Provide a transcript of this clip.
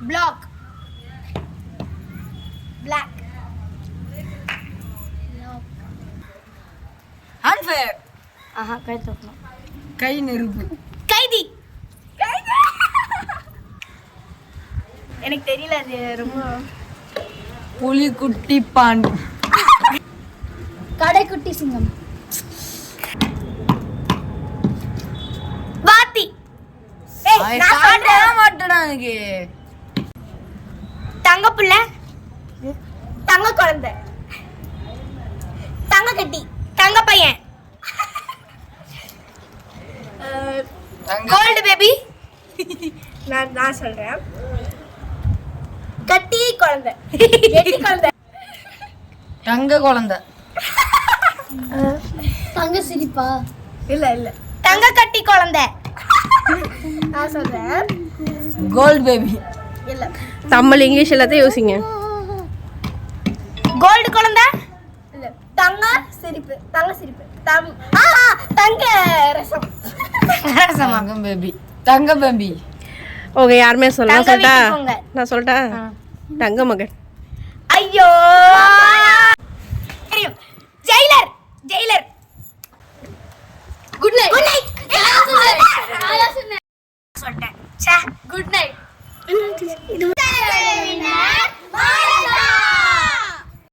Black black unfair. கை தூக்கணும். கை நெருப்பு. கைதி. எனக்கு தெரியல, அது ரொம்ப. புலிக்குட்டி பாண்டி. கடைக்குட்டி சிங்கம். வாத்தி. மாட்டேடாங்க. தங்க புள்ள, தங்க குழந்தை, தங்க கட்டி, தங்க பையன், கோல்டு பேபி. நான் சொல்றேன். கட்டி குழந்தை, கெட்டி குழந்தை, தங்க குழந்தை, தங்க சிரிப்பா. இல்ல தங்க கட்டி குழந்தை. நான் சொல்றேன். Gold baby. இல்ல, தமிழ் இங்கிலீஷ் எல்லாத்தையும் யோசிங்க. கோல்டு குழந்தை. இல்ல, தங்க சிரிப்பு, தங்க சிரிப்பு, தங்க ரசம். தங்கம் பேபி. தங்க பேபி. ஓகே, யாருமே சொல்லலாம். தங்க சொல்லட்டா? வீட்டுக்கு போங்க. நான் சொல்லட்டா? தங்க மகன். ஐயோ